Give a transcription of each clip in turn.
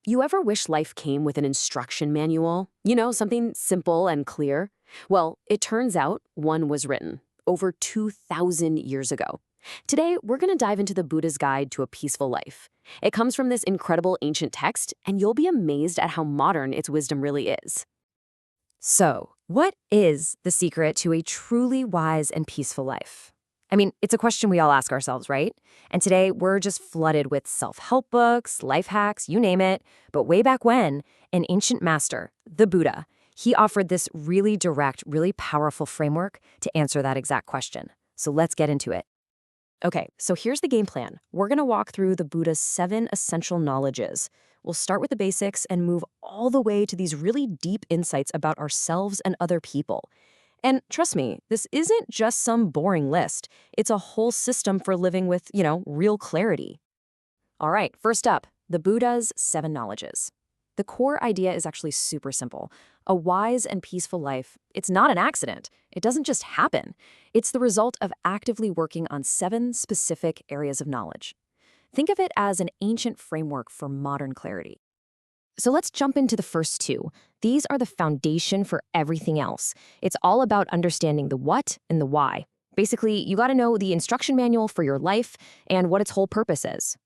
You ever wish life came with an instruction manual? Something simple and clear? Well, it turns out one was written over 2,000 years ago. Today, we're going to dive into the Buddha's Guide to a Peaceful Life. It comes from this incredible ancient text, and you'll be amazed at how modern its wisdom really is. So, what is the secret to a truly wise and peaceful life? I mean, it's a question we all ask ourselves, right? And today, we're just flooded with self-help books, life hacks, you name it. But way back when, an ancient master, the Buddha, he offered this really direct, really powerful framework to answer that exact question. So let's get into it. Okay, so here's the game plan. We're going to walk through the Buddha's 7 essential knowledges. We'll start with the basics and move all the way to these really deep insights about ourselves and other people. And trust me, this isn't just some boring list. It's a whole system for living with, real clarity. All right, first up, the Buddha's 7 knowledges. The core idea is actually super simple. A wise and peaceful life, it's not an accident. It doesn't just happen. It's the result of actively working on 7 specific areas of knowledge. Think of it as an ancient framework for modern clarity. So let's jump into the first 2. These are the foundation for everything else. It's all about understanding the what and the why. Basically, you got to know the instruction manual for your life and what its whole purpose is.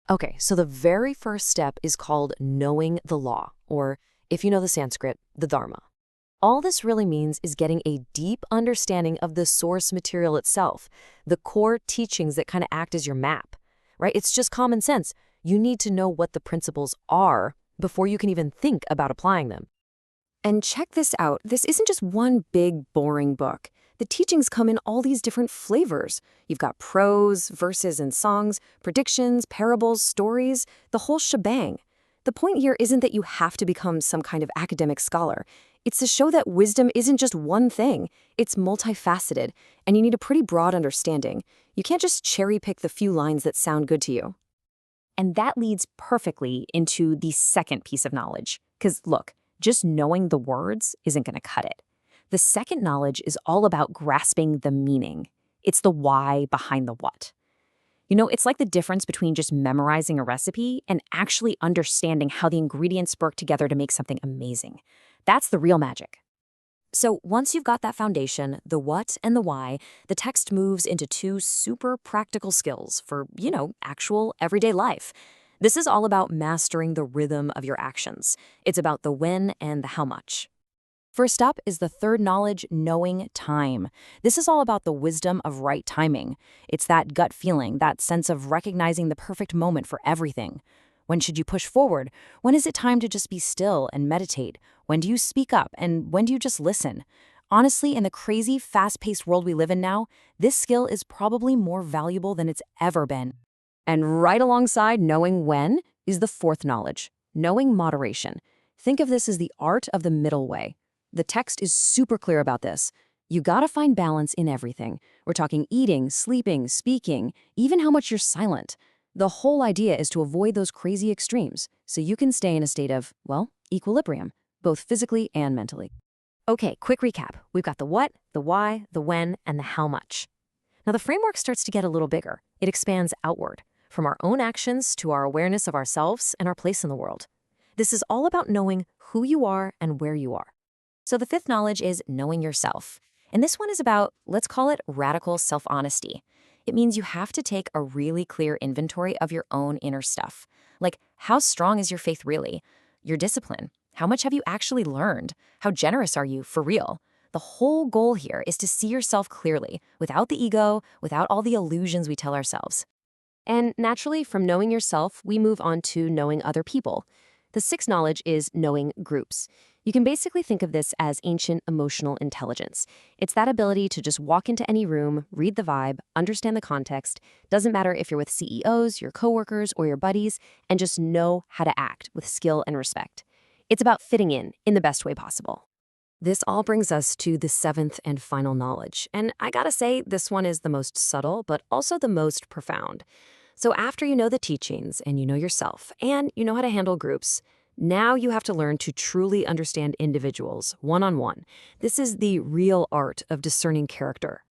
Okay, so the very first step is called knowing the law, or if you know the Sanskrit, the Dharma. All this really means is getting a deep understanding of the source material itself, the core teachings that kind of act as your map, right? It's just common sense. You need to know what the principles are before you can even think about applying them. And check this out. This isn't just one big, boring book. The teachings come in all these different flavors. You've got prose, verses and songs, predictions, parables, stories, the whole shebang. The point here isn't that you have to become some kind of academic scholar. It's to show that wisdom isn't just one thing. It's multifaceted, and you need a pretty broad understanding. You can't just cherry-pick the few lines that sound good to you. And that leads perfectly into the second piece of knowledge. Because look, just knowing the words isn't going to cut it. The second knowledge is all about grasping the meaning. It's the why behind the what. It's like the difference between just memorizing a recipe and actually understanding how the ingredients work together to make something amazing. That's the real magic. So once you've got that foundation, the what and the why, the text moves into 2 super practical skills for, actual everyday life. This is all about mastering the rhythm of your actions. It's about the when and the how much. First up is the third knowledge, knowing time. This is all about the wisdom of right timing. It's that gut feeling, that sense of recognizing the perfect moment for everything. When should you push forward? When is it time to just be still and meditate? When do you speak up? And when do you just listen? Honestly, in the crazy, fast-paced world we live in now, this skill is probably more valuable than it's ever been. And right alongside knowing when is the fourth knowledge, knowing moderation. Think of this as the art of the middle way. The text is super clear about this. You gotta find balance in everything. We're talking eating, sleeping, speaking, even how much you're silent. The whole idea is to avoid those crazy extremes, so you can stay in a state of, equilibrium, both physically and mentally. Okay, quick recap. We've got the what, the why, the when, and the how much. Now the framework starts to get a little bigger. It expands outward, from our own actions to our awareness of ourselves and our place in the world. This is all about knowing who you are and where you are. So the fifth knowledge is knowing yourself. And this one is about, let's call it radical self-honesty. It means you have to take a really clear inventory of your own inner stuff. Like, how strong is your faith really? Your discipline? How much have you actually learned? How generous are you for real? The whole goal here is to see yourself clearly, without the ego, without all the illusions we tell ourselves. And naturally, from knowing yourself, we move on to knowing other people. The sixth knowledge is knowing groups. You can basically think of this as ancient emotional intelligence. It's that ability to just walk into any room, read the vibe, understand the context, doesn't matter if you're with CEOs, your coworkers, or your buddies, and just know how to act with skill and respect. It's about fitting in the best way possible. This all brings us to the seventh and final knowledge. And I gotta say, this one is the most subtle, but also the most profound. So after you know the teachings and you know yourself and you know how to handle groups, now you have to learn to truly understand individuals one-on-one. This is the real art of discerning character.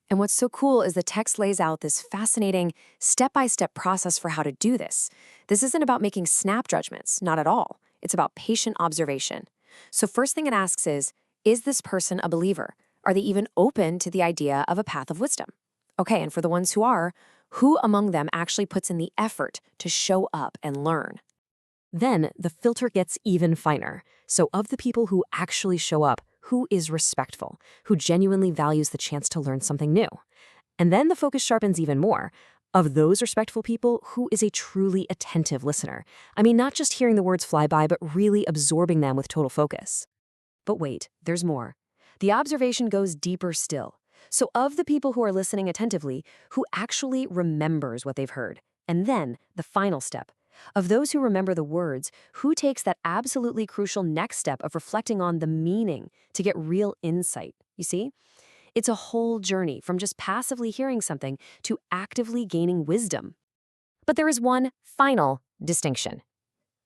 And what's so cool is the text lays out this fascinating step-by-step process for how to do this. This isn't about making snap judgments, not at all. It's about patient observation. So first thing it asks is this person a believer? Are they even open to the idea of a path of wisdom? Okay, and for the ones who are, who among them actually puts in the effort to show up and learn? Then the filter gets even finer. So of the people who actually show up, who is respectful, who genuinely values the chance to learn something new? And then the focus sharpens even more. Of those respectful people, who is a truly attentive listener? I mean, not just hearing the words fly by, but really absorbing them with total focus. But wait, there's more. The observation goes deeper still. So of the people who are listening attentively, who actually remembers what they've heard? And then the final step. Of those who remember the words, who takes that absolutely crucial next step of reflecting on the meaning to get real insight? You see? It's a whole journey from just passively hearing something to actively gaining wisdom. But there is one final distinction.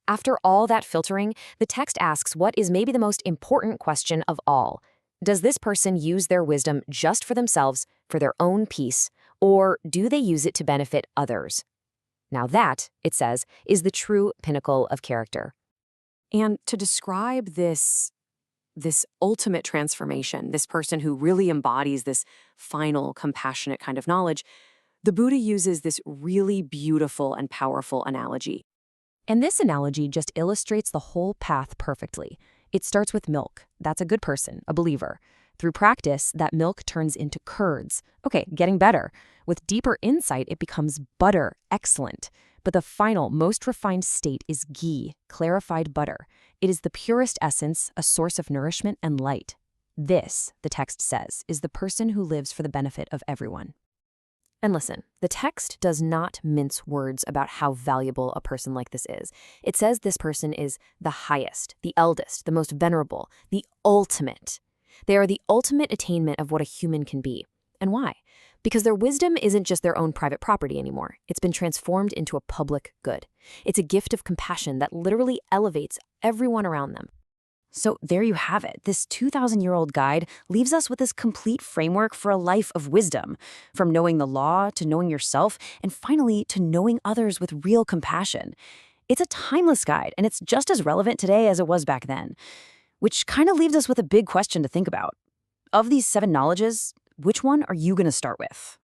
After all that filtering, the text asks what is maybe the most important question of all. Does this person use their wisdom just for themselves, for their own peace, or do they use it to benefit others? Now that, it says, is the true pinnacle of character. And to describe this ultimate transformation, this person who really embodies this final, compassionate kind of knowledge, the Buddha uses this really beautiful and powerful analogy. And this analogy just illustrates the whole path perfectly. It starts with milk. That's a good person, a believer. Through practice, that milk turns into curds. Okay, getting better. With deeper insight, it becomes butter, excellent. But the final, most refined state is ghee, clarified butter. It is the purest essence, a source of nourishment and light. This, the text says, is the person who lives for the benefit of everyone. And listen, the text does not mince words about how valuable a person like this is. It says this person is the highest, the eldest, the most venerable, the ultimate. They are the ultimate attainment of what a human can be. And why? Because their wisdom isn't just their own private property anymore. It's been transformed into a public good. It's a gift of compassion that literally elevates everyone around them. So there you have it. This 2,000-year-old guide leaves us with this complete framework for a life of wisdom, from knowing the law to knowing yourself, and finally to knowing others with real compassion. It's a timeless guide, and it's just as relevant today as it was back then, which kind of leaves us with a big question to think about. Of these 7 knowledges, which one are you going to start with?